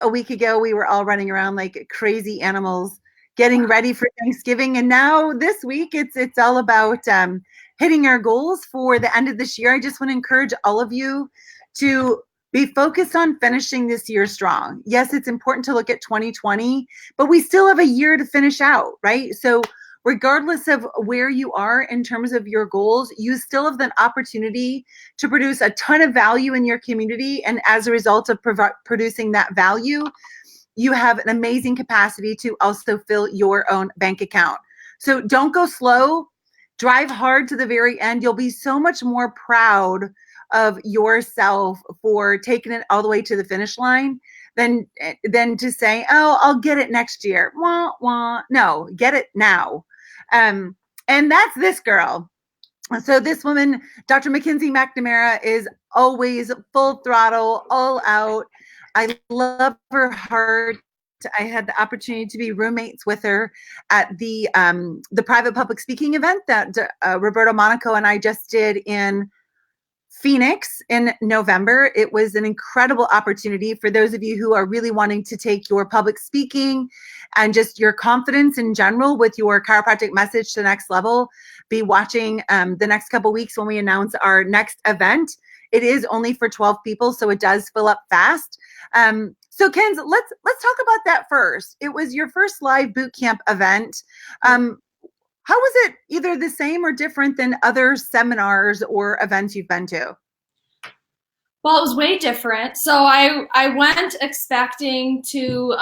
a week ago, we were all running around like crazy animals, getting ready for Thanksgiving. And now this week, it's all about hitting our goals for the end of this year. I just want to encourage all of you to be focused on finishing this year strong. Yes, it's important to look at 2020, but we still have a year to finish out, right? So regardless of where you are in terms of your goals, you still have the opportunity to produce a ton of value in your community. And as a result of producing that value, you have an amazing capacity to also fill your own bank account. So don't go slow. Drive hard to the very end. You'll be so much more proud of yourself for taking it all the way to the finish line than to say, oh, I'll get it next year. Wah, wah. No, get it now. And that's this girl. So this woman, Dr. Mackenzie McNamara, is always full throttle, all out. I love her heart. I had the opportunity to be roommates with her at the private public speaking event that Roberto Monaco and I just did in Phoenix in November. It was an incredible opportunity for those of you who are really wanting to take your public speaking and just your confidence in general with your chiropractic message to the next level. Be watching the next couple weeks when we announce our next event. It is only for 12 people, so it does fill up fast. So Kenz, let's talk about that first. It was your first live boot camp event. How was it either the same or different than other seminars or events you've been to? Well, it was way different. So I went expecting to,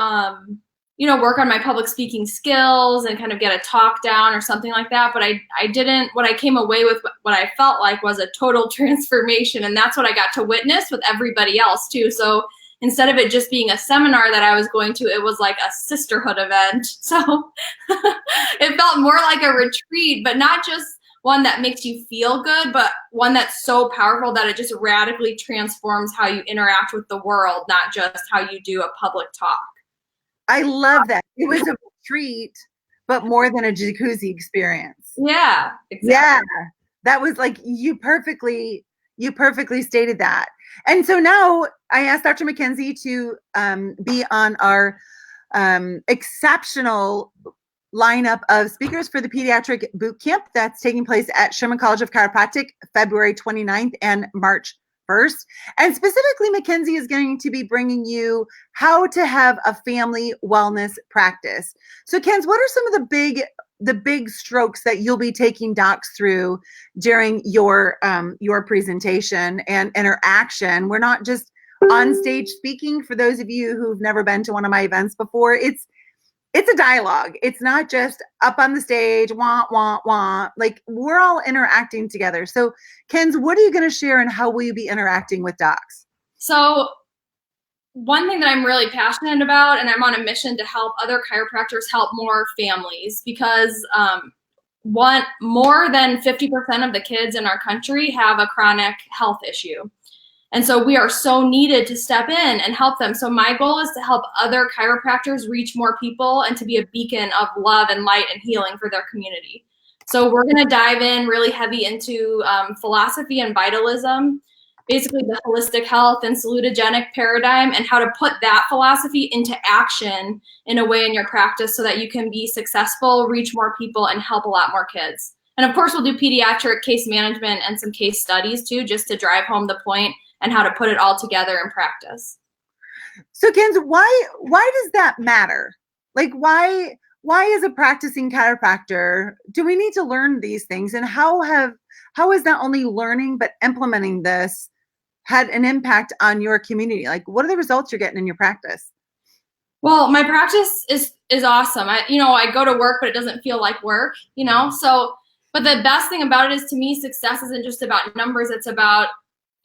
work on my public speaking skills and kind of get a talk down or something like that. But I didn't. What I came away with, what I felt like was a total transformation. And that's what I got to witness with everybody else too. So instead of it just being a seminar that I was going to, it was like a sisterhood event. So it felt more like a retreat, but not just one that makes you feel good, but one that's so powerful that it just radically transforms how you interact with the world, not just how you do a public talk. I love that. It was a retreat, but more than a jacuzzi experience. Yeah, exactly. Yeah, that was like you perfectly stated that. And so now I asked Dr. Mackenzie to be on our exceptional lineup of speakers for the Pediatric Boot Camp that's taking place at Sherman College of Chiropractic, February 29th and March 1st. And specifically, Mackenzie is going to be bringing you how to have a family wellness practice. So Kenz, what are some of the big strokes that you'll be taking docs through during your presentation and interaction? We're not just on stage speaking. For those of you who've never been to one of my events before, it's a dialogue. It's not just up on the stage, wah, wah, wah. Like, we're all interacting together. So Kenz, what are you going to share and how will you be interacting with docs? So one thing that I'm really passionate about, and I'm on a mission to help other chiropractors help more families, because more than 50% of the kids in our country have a chronic health issue. And so we are so needed to step in and help them. So my goal is to help other chiropractors reach more people and to be a beacon of love and light and healing for their community. So we're going to dive in really heavy into philosophy and vitalism, basically the holistic health and salutogenic paradigm, and how to put that philosophy into action in a way in your practice so that you can be successful, reach more people, and help a lot more kids. And of course, we'll do pediatric case management and some case studies too, just to drive home the point and how to put it all together in practice. So Kenz, why does that matter? Like, why as a practicing chiropractor do we need to learn these things, and how is not only learning but implementing this had an impact on your community? Like, what are the results you're getting in your practice? Well, my practice is awesome. I go to work, but it doesn't feel like work, so, but the best thing about it is, to me, success isn't just about numbers. It's about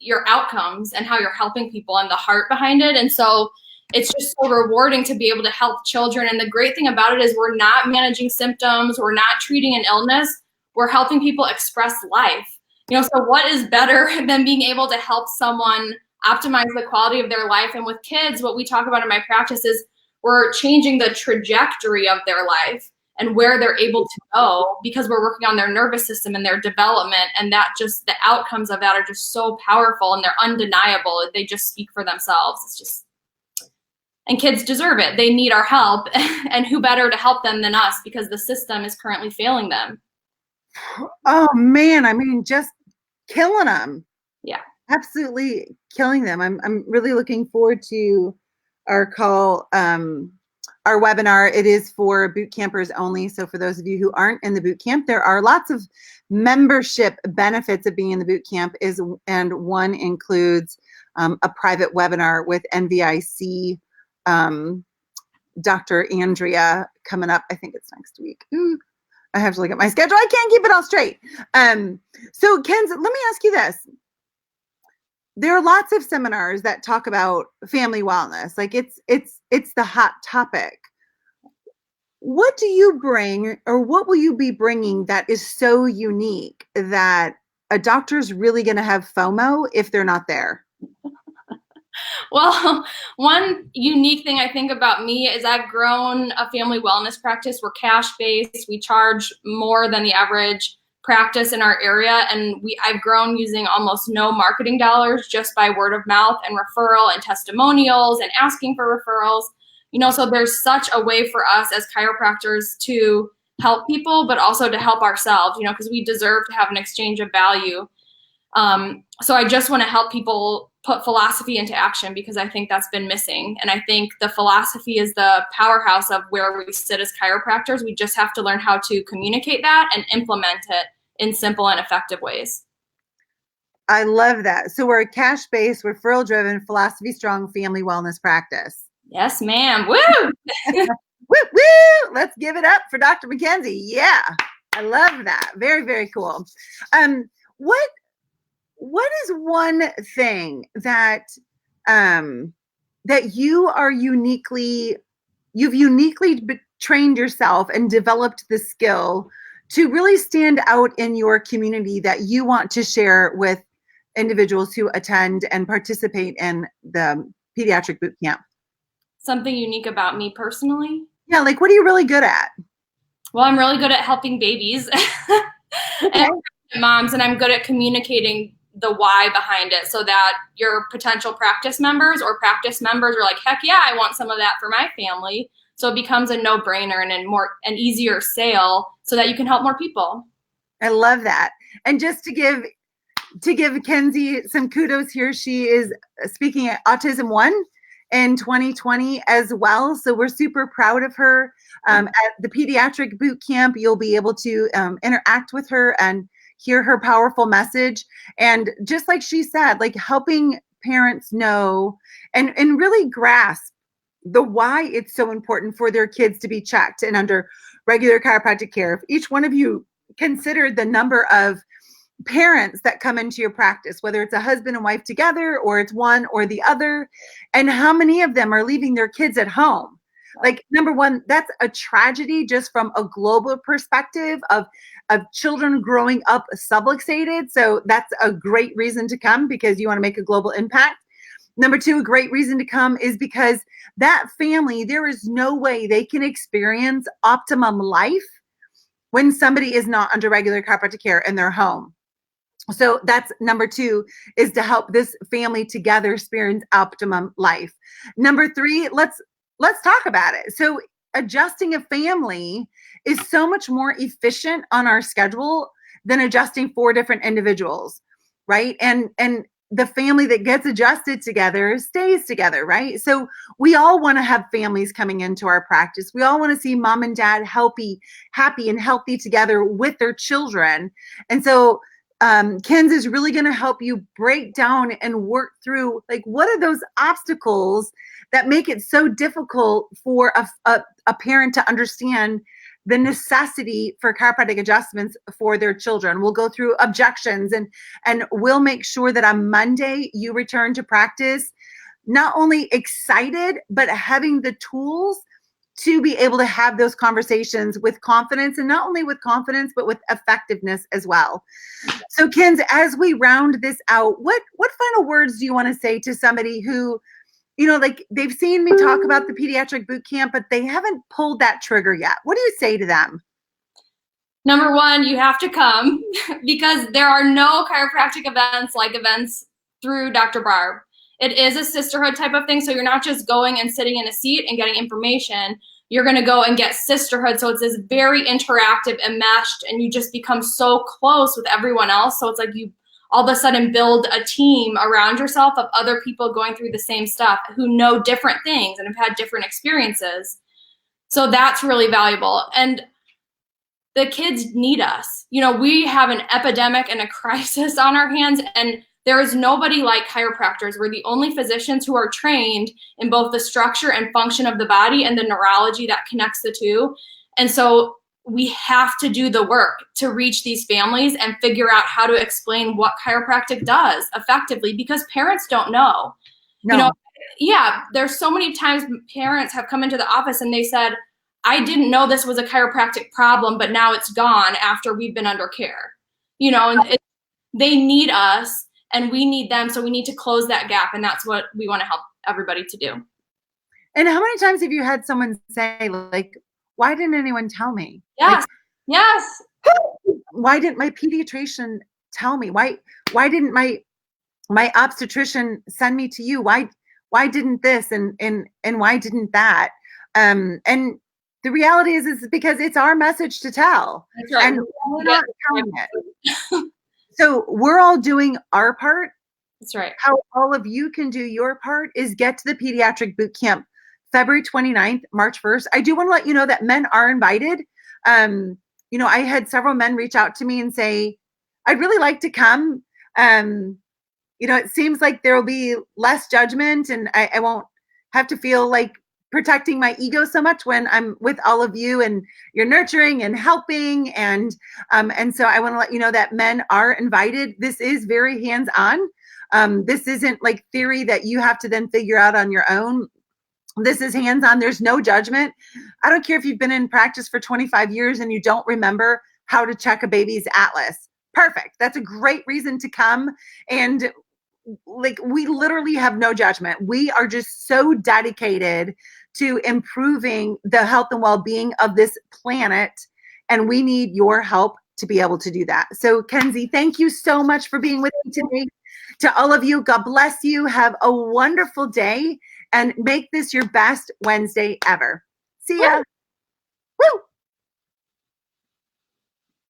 your outcomes and how you're helping people and the heart behind it. And so it's just so rewarding to be able to help children. And the great thing about it is we're not managing symptoms. We're not treating an illness. We're helping people express life. So what is better than being able to help someone optimize the quality of their life? And with kids, what we talk about in my practice is we're changing the trajectory of their life and where they're able to go, because we're working on their nervous system and their development. And that just, the outcomes of that are just so powerful and they're undeniable. They just speak for themselves. It's just And kids deserve it. They need our help. And who better to help them than us, because the system is currently failing them. Oh man, I mean, just killing them. Yeah. Absolutely killing them. I'm really looking forward to our call, our webinar. It is for boot campers only. So for those of you who aren't in the boot camp, there are lots of membership benefits of being in the boot camp, and one includes a private webinar with NVIC Dr. Andrea coming up. I think it's next week. I have to look at my schedule. I can't keep it all straight. So Kenz, let me ask you this. There are lots of seminars that talk about family wellness. Like it's the hot topic. What do you bring, or what will you be bringing that is so unique that a doctor's really going to have FOMO if they're not there? Well, one unique thing I think about me is I've grown a family wellness practice. We're cash-based. We charge more than the average practice in our area, and I've grown using almost no marketing dollars, just by word of mouth and referral and testimonials and asking for referrals. So there's such a way for us as chiropractors to help people, but also to help ourselves, because we deserve to have an exchange of value. So I just want to help people put philosophy into action, because I think that's been missing. And I think the philosophy is the powerhouse of where we sit as chiropractors. We just have to learn how to communicate that and implement it in simple and effective ways. I love that. So we're a cash-based, referral-driven, philosophy-strong family wellness practice. Yes, ma'am. Woo! Woo, woo! Let's give it up for Dr. Mackenzie. Yeah, I love that. Very, very cool. What is one thing that that you've uniquely trained yourself and developed the skill to really stand out in your community that you want to share with individuals who attend and participate in the pediatric boot camp? Something unique about me personally? Yeah, like what are you really good at? Well, I'm really good at helping babies Okay. and moms, and I'm good at communicating the why behind it, so that your potential practice members are like, heck yeah, I want some of that for my family. So it becomes a no-brainer and an easier sale, so that you can help more people. I love that. And just to give Kenzie some kudos here, she is speaking at Autism One in 2020 as well. So we're super proud of her. At the pediatric boot camp, you'll be able to interact with her and hear her powerful message. And just like she said, like helping parents know and really grasp the why it's so important for their kids to be checked and under regular chiropractic care. If each one of you considered the number of parents that come into your practice, whether it's a husband and wife together or it's one or the other, and how many of them are leaving their kids at home. Like, number one, that's a tragedy just from a global perspective of children growing up subluxated. So that's a great reason to come, because you want to make a global impact. Number two, a great reason to come is because that family, there is no way they can experience optimum life when somebody is not under regular chiropractic care in their home. So that's number two, is to help this family together experience optimum life. Number three, let's talk about it. So adjusting a family is so much more efficient on our schedule than adjusting 4 different individuals, right? And the family that gets adjusted together stays together, right? So we all want to have families coming into our practice. We all want to see mom and dad happy and healthy together with their children. And so Kenz is really going to help you break down and work through, like, what are those obstacles that make it so difficult for a parent to understand the necessity for chiropractic adjustments for their children. We'll go through objections, and we'll make sure that on Monday you return to practice not only excited, but having the tools to be able to have those conversations with confidence, and not only with confidence, but with effectiveness as well. So Kenz, as we round this out, what final words do you want to say to somebody who, like, they've seen me talk about the pediatric boot camp, but they haven't pulled that trigger yet? What do you say to them? Number one, you have to come, because there are no chiropractic events like events through Dr. Barb. it is a sisterhood type of thing. So you're not just going and sitting in a seat and getting information. You're going to go and get sisterhood. So it's this very interactive and meshed, and you just become so close with everyone else. So it's like you all of a sudden build a team around yourself of other people going through the same stuff who know different things and have had different experiences. So that's really valuable. And the kids need us. You know, we have an epidemic and a crisis on our hands, and there is nobody like chiropractors. We're the only physicians who are trained in both the structure and function of the body and the neurology that connects the two. And so we have to do the work to reach these families and figure out how to explain what chiropractic does effectively, because parents don't know. No. You know, yeah, there's so many times parents have come into the office and they said, I didn't know this was a chiropractic problem, but now it's gone after we've been under care. You know, and they need us and we need them. So we need to close that gap. And that's what we want to help everybody to do. And how many times have you had someone say, like, why didn't anyone tell me? Yes. Like, Yes. why didn't my pediatrician tell me? Why didn't my obstetrician send me to you? Why didn't this and why didn't that? And the reality is because it's our message to tell. That's right. And we're not telling it. So we're all doing our part. That's right. How all of you can do your part is get to the Pediatric Boot Camp February 29th, March 1st. I do want to let you know that men are invited. You know, I had several men reach out to me and say, I'd really like to come. You know, it seems like there will be less judgment and I won't have to feel like protecting my ego so much when I'm with all of you and you're nurturing and helping. And so I want to let you know that men are invited. This is very hands-on. This isn't like theory that you have to then figure out on your own. This is hands-on. There's no judgment. I don't care if you've been in practice for 25 years and you don't remember how to check a baby's atlas. Perfect. That's a great reason to come. And like, we literally have no judgment. We are just so dedicated to improving the health and well-being of this planet. And we need your help to be able to do that. So Kenzie, thank you so much for being with me today. To all of you, God bless you. Have a wonderful day and make this your best Wednesday ever. See ya. Woo!